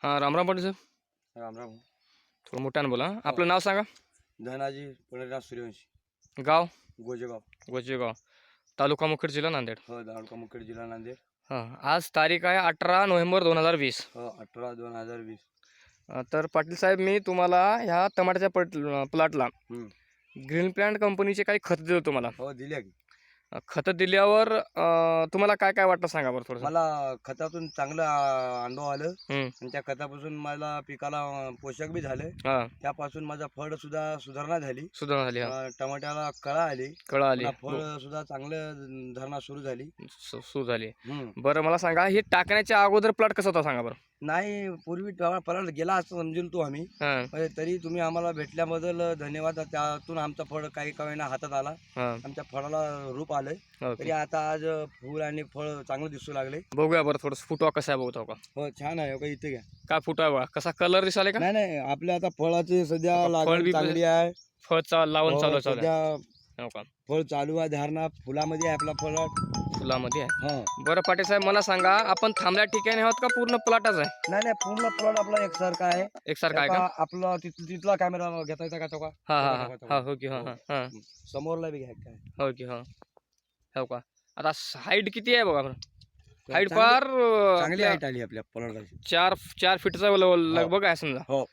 हां, रामराम पाटील साहेब. राम राम. थोडं मोठ्यानं बोला. आपलं नाव सांगा. धनाजी पंढरीनाथ सूर्यवंशी, गाव? गोजेगाव. गोजेगाव, तालुका मुखेड, जिल्हा नांदेड. हो, तालुका मुखेड, जिल्हा नांदेड. हां, आज तारीख आहे 18 नोव्हेंबर 2020. हो, 18/2020. तर पाटील साहेब, मी तुम्हाला ह्या टमाट्याच्या प्लॉटला हम्म. ग्रीन प्लॅन्ट कंपनीचे काही खत दिलं तुम्हाला. हो, दिल्या की. खतं दिल्यावर तुम्हाला काय काय वाटतं सांगा बरं थोडंसं. मला खतातून चांगलं अनुभव आलं हं, आणि त्या खतापासून मला पिकाला पोषक बी झाले. हां, त्यापासून माझा फळ सुद्धा सुधारणा झाली. सुधारणा झाली. हां, टमाट्याला कळा आली. कळा आली. फळ सुद्धा चांगलं धरणा सुरू झाली. सुरू झाली. हम्म. बरं, मला सांगा, हे टाकण्याच्या अगोदर प्लॉट कसा होता सांगा बरं. नाही, पूर्वी फळाला गेला असं समजून तो आम्ही. हां, म्हणजे तरी तुम्ही आम्हाला भेटल्याबद्दल धन्यवाद. त्यातून आमचा फळ काही काहींना हातात आला. हां, आमच्या फळाला रूप आलंय. ओके. तरी आता आज फूल आणि फळ चांगलं दिसू लागले. बघूया बरं थोडंसं फुटवा कसा आहे बघतो का. हो, छान आहे. का इथे घ्या. काय फुटवा बघा, कसा कलर दिसाले का. नाही नाही, आपल्या आता फळाची सध्या फळ लागवड बी चांगली आहे. फळ लावून हो, चालू आहे. सध्या हो का, फळ चालू आहे. धारणा फुलामध्ये आहे आपला फळ. फुलामध्ये आहे. हा. बरं पाटील साहेब, मला सांगा, आपण थांबल्या ठिकाणी आहोत का पूर्ण प्लॉटच आहे. नाही नाही, पूर्ण प्लॉट आपला एकसारखा आहे. एकसारखा आहे का. आता आपला तिथला कॅमेरा घेता येता का तो का? हा हा हा हा, हो की. हा हा हा, समोरला बी घ्या काय. हो की. हा, हो का. आता हाईट किती आहे बघा बरं. हाईट चांगली- फार चांगली हाईट आली आपल्या फळाची. 4 फीटचा लगभग आहे समजा. हो,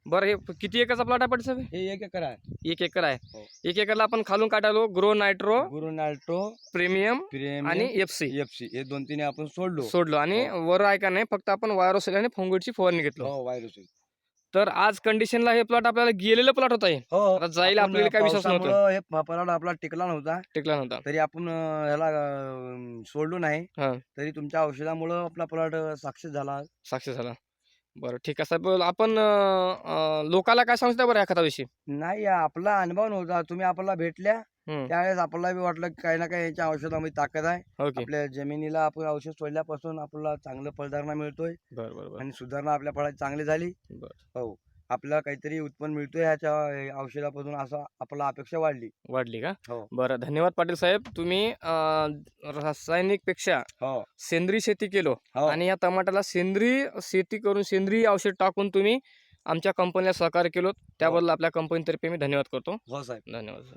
बरं, हे किती एकरचा प्लॉट आहे पाटील साहेब. हे 1 एकर आहे. 1 एकर आहे. हो. 1 एकरला आपण खालून काढालो ग्रो नायट्रो, गुरु नाल्टो, प्रीमियम प्रेम आणि एफसी FC हे 2-3 आपण सोडलो. सोडलो आणि वर आहे का नाही, फक्त आपण वायरोसेल आणि फंगोडची फवारणी घेतलो. हो, व्हायरस. तर आज कंडिशनला हे प्लॉट आपल्याला गेलेलं प्लॉट होता. हे हो, आता जाईल आपण आपल्याला काय विश्वास नव्हता. पावसामुळं हे फळाला आपला टिकला नव्हता. टिकला नव्हता. तरी आपण ह्याला सोडलो नाही. हा, तरी तुमच्या औषधामुळं आपला प्लॉट सक्सेस झाला. साक्ष झाला. बरं, ठीक आहे साहेब. आपण लोकाला काय सांगता बरं या खताविषयी. नाही, आपला अनुभव नव्हता. तुम्ही आपल्याला भेटल्या हम्म, त्यावेळेस आपल्याला बी वाटलं की काही ना काही यांच्या औषधामध्ये ताकद आहे. ओके. आपल्या जमिनीला आपण औषध सोडल्यापासून आपल्याला चांगलं फळधारणा मिळतोय बरं बरं बरं आणि सुधारणा आपल्या फळाची चांगली झाली. बरं, हो, आपल्याला काहीतरी उत्पन्न मिळतोय ह्याच्या औषधापासून, असं आपल्याला अपेक्षा वाढली. वाढली का. हो. बरं, धन्यवाद पाटील साहेब. तुम्ही रासायनिक पेक्षा हो. सेंद्रिय शेती केलो हो. आणि या टमाट्याला सेंद्रिय शेती करून सेंद्रिय औषध टाकून तुम्ही आमच्या कंपनीला सहकार्य केलो, त्याबद्दल आपल्या कंपनीतर्फे मी धन्यवाद करतो. हो साहेब. धन्यवाद.